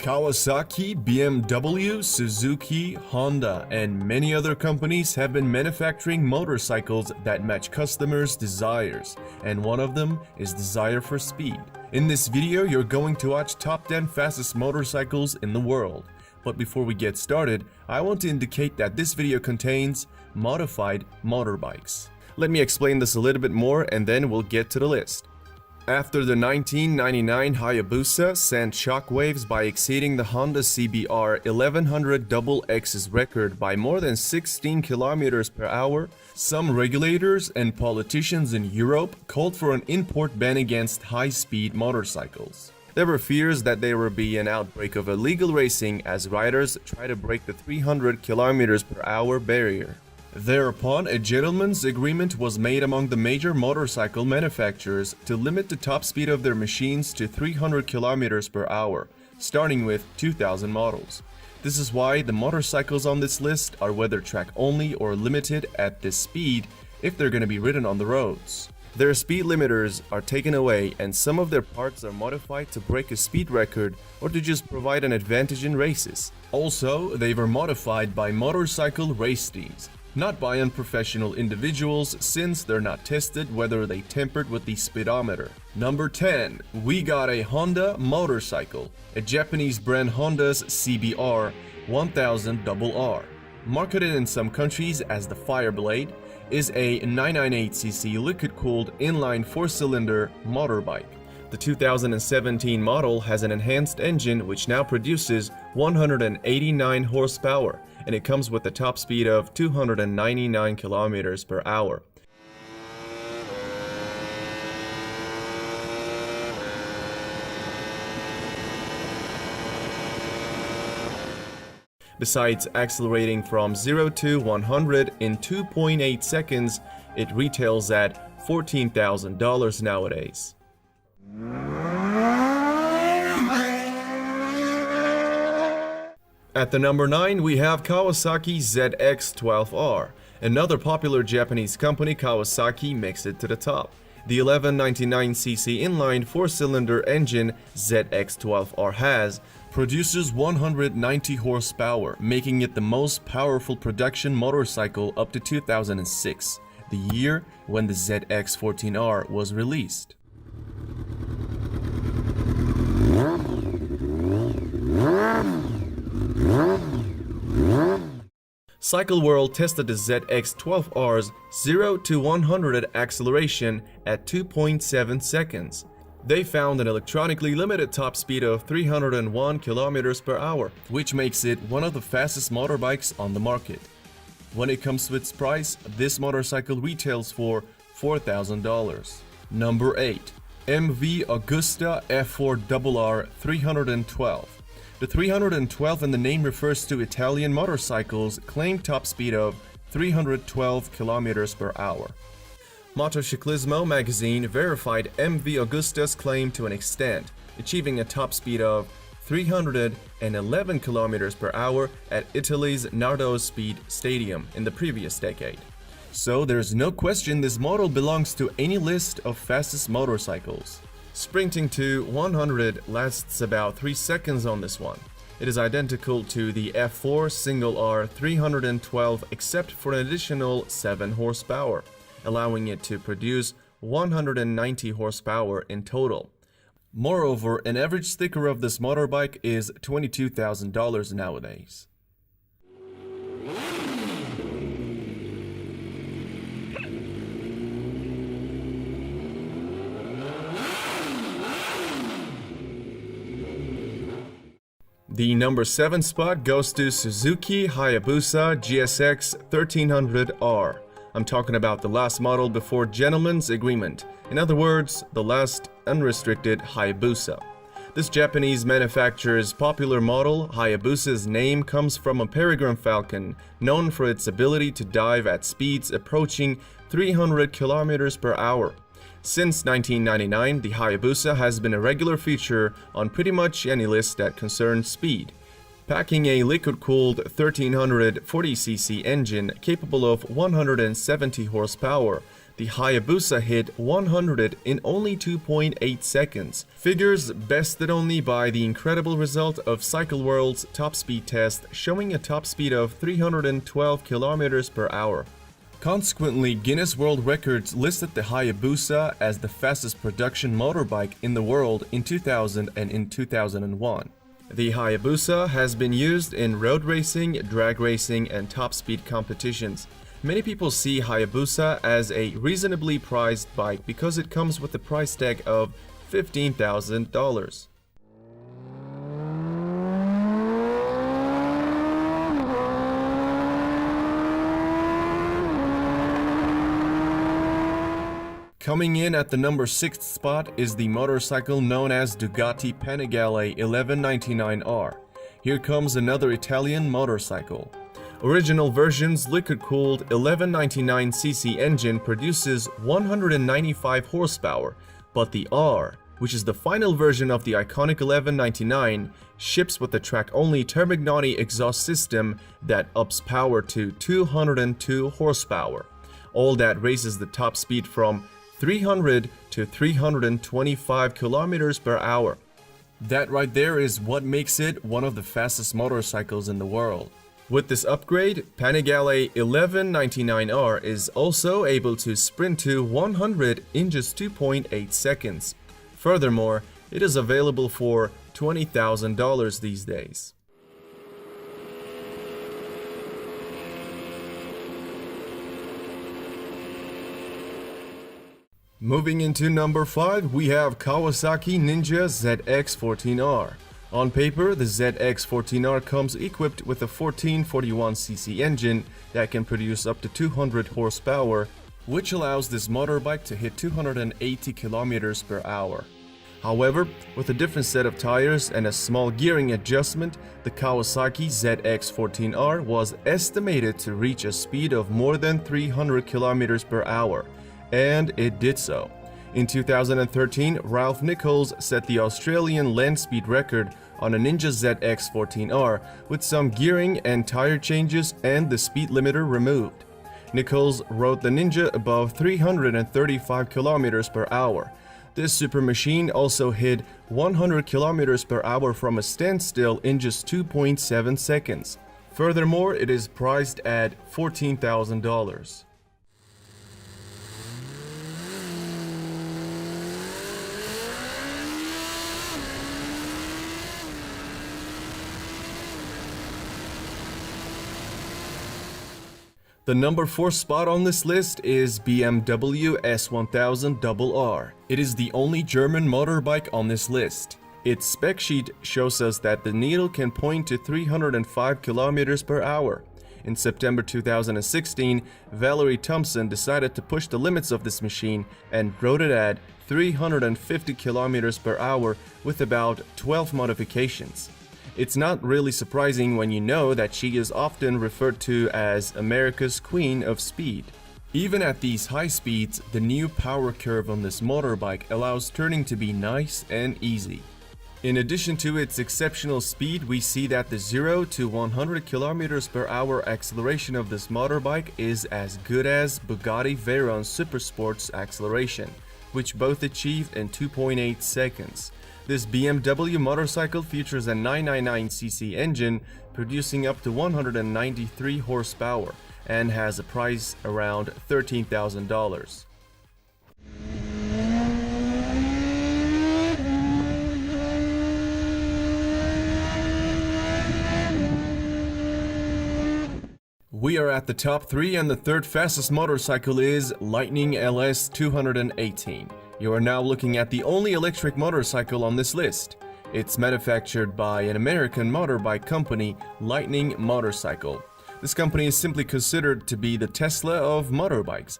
Kawasaki, BMW, Suzuki, Honda, and many other companies have been manufacturing motorcycles that match customers' desires, and one of them is desire for speed. In this video, you're going to watch top 10 fastest motorcycles in the world. But before we get started, I want to indicate that this video contains modified motorbikes. Let me explain this a little bit more and then we'll get to the list. After the 1999 Hayabusa sent shockwaves by exceeding the Honda CBR 1100 XX's record by more than 16 km per hour, some regulators and politicians in Europe called for an import ban against high-speed motorcycles. There were fears that there would be an outbreak of illegal racing as riders try to break the 300 km per hour barrier. Thereupon, a gentleman's agreement was made among the major motorcycle manufacturers to limit the top speed of their machines to 300 km per hour, starting with 2000 models. This is why the motorcycles on this list are weather track only or limited at this speed if they're going to be ridden on the roads. Their speed limiters are taken away and some of their parts are modified to break a speed record or to just provide an advantage in races. Also, they were modified by motorcycle race teams, not by unprofessional individuals, since they're not tested whether they tempered with the speedometer. Number 10. We got a Honda motorcycle, a Japanese brand Honda's CBR 1000 RR. Marketed in some countries as the Fireblade, is a 998cc liquid-cooled inline 4-cylinder motorbike. The 2017 model has an enhanced engine which now produces 189 horsepower, and it comes with a top speed of 299 km per hour. Besides accelerating from 0 to 100 in 2.8 seconds, it retails at $14,000 nowadays. At the number 9, we have Kawasaki ZX-12R. Another popular Japanese company, Kawasaki, makes it to the top. The 1199cc inline 4-cylinder engine ZX-12R has produces 190 horsepower, making it the most powerful production motorcycle up to 2006, the year when the ZX-14R was released. Cycle World tested the ZX-12R's 0 to 100 acceleration at 2.7 seconds. They found an electronically limited top speed of 301 km per hour, which makes it one of the fastest motorbikes on the market. When it comes to its price, this motorcycle retails for $4,000. Number 8. MV Agusta F4RR 312. The 312 in the name refers to Italian motorcycles' claimed top speed of 312 km per hour. Motociclismo magazine verified MV Agusta's claim to an extent, achieving a top speed of 311 km per hour at Italy's Nardo Speed Stadium in the previous decade. So there's no question this model belongs to any list of fastest motorcycles. Sprinting to 100 lasts about 3 seconds on this one. It is identical to the F4 single R 312 except for an additional 7 horsepower, allowing it to produce 190 horsepower in total. Moreover, an average sticker of this motorbike is $22,000 nowadays. The number 7 spot goes to Suzuki Hayabusa GSX 1300R. I'm talking about the last model before gentleman's agreement. In other words, the last unrestricted Hayabusa. This Japanese manufacturer's popular model, Hayabusa's name comes from a peregrine falcon known for its ability to dive at speeds approaching 300 km per hour. Since 1999, the Hayabusa has been a regular feature on pretty much any list that concerns speed. Packing a liquid-cooled 1340cc engine capable of 170 horsepower, The Hayabusa hit 100 in only 2.8 seconds, figures bested only by the incredible result of CycleWorld's top speed test showing a top speed of 312 km per hour. Consequently, Guinness World Records listed the Hayabusa as the fastest production motorbike in the world in 2000 and in 2001. The Hayabusa has been used in road racing, drag racing, and top speed competitions. Many people see Hayabusa as a reasonably priced bike because it comes with a price tag of $15,000. Coming in at the number 6th spot is the motorcycle known as Ducati Panigale 1199R. Here comes another Italian motorcycle. Original version's liquid-cooled 1199cc engine produces 195 horsepower, but the R, which is the final version of the iconic 1199, ships with a track-only Termignoni exhaust system that ups power to 202 horsepower. All that raises the top speed from 300 to 325 kilometers per hour. That right there is what makes it one of the fastest motorcycles in the world. With this upgrade, Panigale 1199R is also able to sprint to 100 in just 2.8 seconds. Furthermore, it is available for $20,000 these days. Moving into number 5, we have Kawasaki Ninja ZX14R. On paper, the ZX14R comes equipped with a 1441cc engine that can produce up to 200 horsepower, which allows this motorbike to hit 280 km per hour. However, with a different set of tires and a small gearing adjustment, the Kawasaki ZX14R was estimated to reach a speed of more than 300 km per hour. And it did so. In 2013, Ralph Nichols set the Australian land speed record on a Ninja ZX14R with some gearing and tire changes and the speed limiter removed. Nichols rode the Ninja above 335 km per hour. This super machine also hit 100 km per hour from a standstill in just 2.7 seconds. Furthermore, it is priced at $14,000. The number 4 spot on this list is BMW S1000RR. It is the only German motorbike on this list. Its spec sheet shows us that the needle can point to 305 km per hour. In September 2016, Valerie Thompson decided to push the limits of this machine and rode it at 350 km per hour with about 12 modifications. It's not really surprising when you know that she is often referred to as America's Queen of Speed. Even at these high speeds, the new power curve on this motorbike allows turning to be nice and easy. In addition to its exceptional speed, we see that the 0 to 100 km per hour acceleration of this motorbike is as good as Bugatti Veyron Supersport's acceleration, which both achieved in 2.8 seconds. This BMW motorcycle features a 999cc engine producing up to 193 horsepower and has a price around $13,000. We are at the top 3 and the third fastest motorcycle is Lightning LS 218. You are now looking at the only electric motorcycle on this list. It's manufactured by an American motorbike company, Lightning Motorcycle. This company is simply considered to be the Tesla of motorbikes.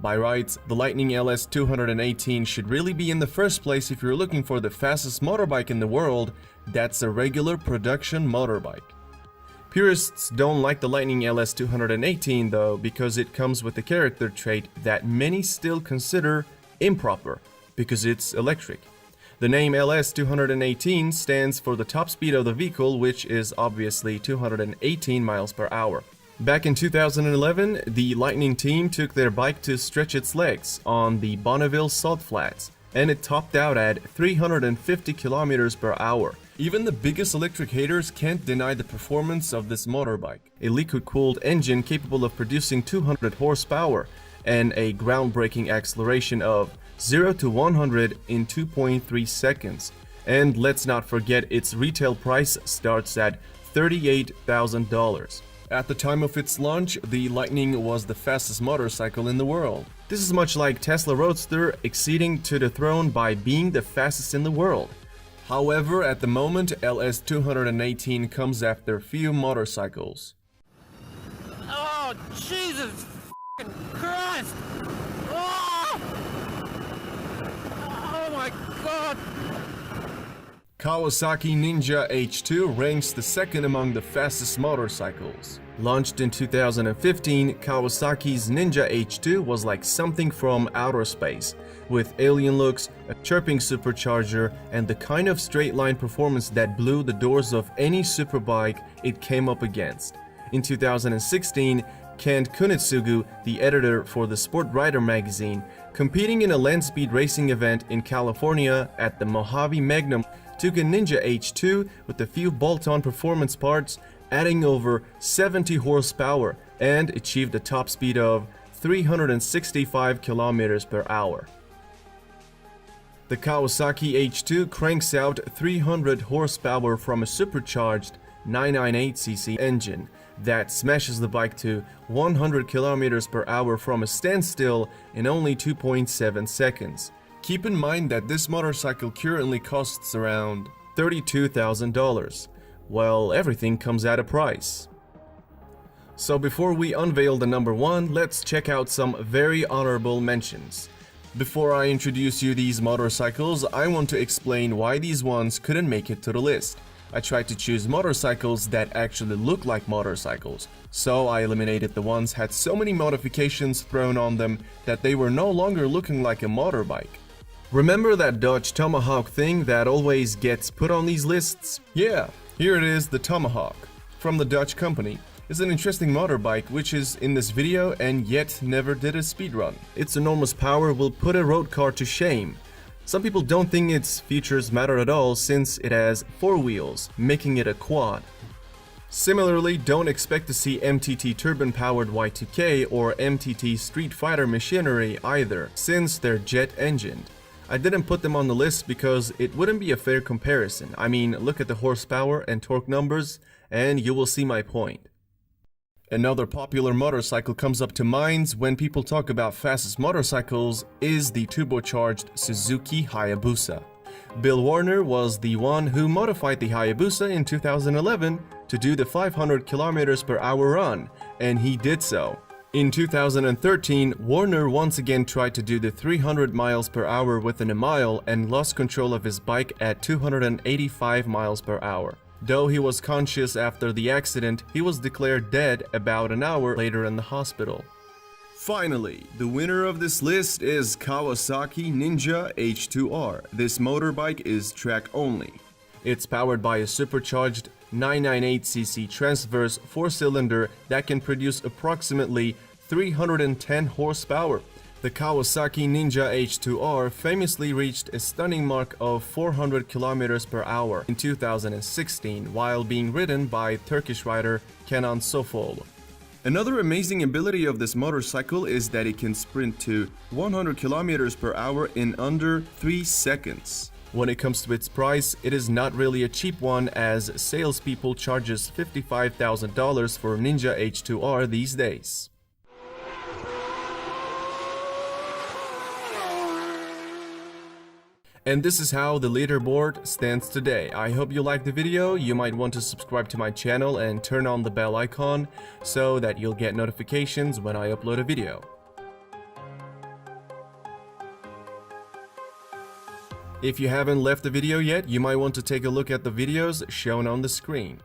By rights, the Lightning LS 218 should really be in the first place if you're looking for the fastest motorbike in the world that's a regular production motorbike. Purists don't like the Lightning LS 218 though because it comes with a character trait that many still consider improper because it's electric. The name LS 218 stands for the top speed of the vehicle, which is obviously 218 miles per hour. Back in 2011, the Lightning team took their bike to stretch its legs on the Bonneville Salt Flats, and it topped out at 350 kilometers per hour. Even the biggest electric haters can't deny the performance of this motorbike. A liquid-cooled engine capable of producing 200 horsepower and a groundbreaking acceleration of 0 to 100 in 2.3 seconds. And let's not forget its retail price starts at $38,000. At the time of its launch, the Lightning was the fastest motorcycle in the world. This is much like Tesla Roadster exceeding to the throne by being the fastest in the world. However, at the moment, LS218 comes after few motorcycles. Oh, Jesus f***ing Christ! Oh! Oh my God! Kawasaki Ninja H2 ranks the second among the fastest motorcycles. Launched in 2015, Kawasaki's Ninja H2 was like something from outer space, with alien looks, a chirping supercharger, and the kind of straight-line performance that blew the doors of any superbike it came up against. In 2016, Kent Kunitsugu, the editor for the Sport Rider magazine, competing in a land speed racing event in California at the Mojave Magnum, took a Ninja H2 with a few bolt-on performance parts, adding over 70 horsepower, and achieved a top speed of 365 kilometers per hour. The Kawasaki H2 cranks out 300 horsepower from a supercharged 998cc engine that smashes the bike to 100 kilometers per hour from a standstill in only 2.7 seconds. Keep in mind that this motorcycle currently costs around $32,000. Well, everything comes at a price. So before we unveil the number one, let's check out some very honorable mentions. Before I introduce you these motorcycles, I want to explain why these ones couldn't make it to the list. I tried to choose motorcycles that actually look like motorcycles, so I eliminated the ones had so many modifications thrown on them that they were no longer looking like a motorbike. Remember that Dodge Tomahawk thing that always gets put on these lists? Yeah, here it is, the Tomahawk, from the Dodge company. It's an interesting motorbike which is in this video and yet never did a speedrun. Its enormous power will put a road car to shame. Some people don't think its features matter at all since it has 4 wheels, making it a quad. Similarly, don't expect to see MTT turbine-powered Y2K or MTT Street Fighter machinery either, since they're jet-engined. I didn't put them on the list because it wouldn't be a fair comparison. I mean, look at the horsepower and torque numbers and you will see my point. Another popular motorcycle comes up to minds when people talk about fastest motorcycles is the turbocharged Suzuki Hayabusa. Bill Warner was the one who modified the Hayabusa in 2011 to do the 500 km per hour run, and he did so. In 2013, Warner once again tried to do the 300 miles per hour within a mile and lost control of his bike at 285 miles per hour. Though he was conscious after the accident, he was declared dead about an hour later in the hospital. Finally, the winner of this list is Kawasaki Ninja H2R. This motorbike is track only. It's powered by a supercharged 998cc transverse 4-cylinder that can produce approximately 310 horsepower. The Kawasaki Ninja H2R famously reached a stunning mark of 400 km per hour in 2016 while being ridden by Turkish rider Kenan Sofol. Another amazing ability of this motorcycle is that it can sprint to 100 km per hour in under 3 seconds. When it comes to its price, it is not really a cheap one as salespeople charges $55,000 for Ninja H2R these days. And this is how the leaderboard stands today. I hope you liked the video. You might want to subscribe to my channel and turn on the bell icon so that you'll get notifications when I upload a video. If you haven't left the video yet, you might want to take a look at the videos shown on the screen.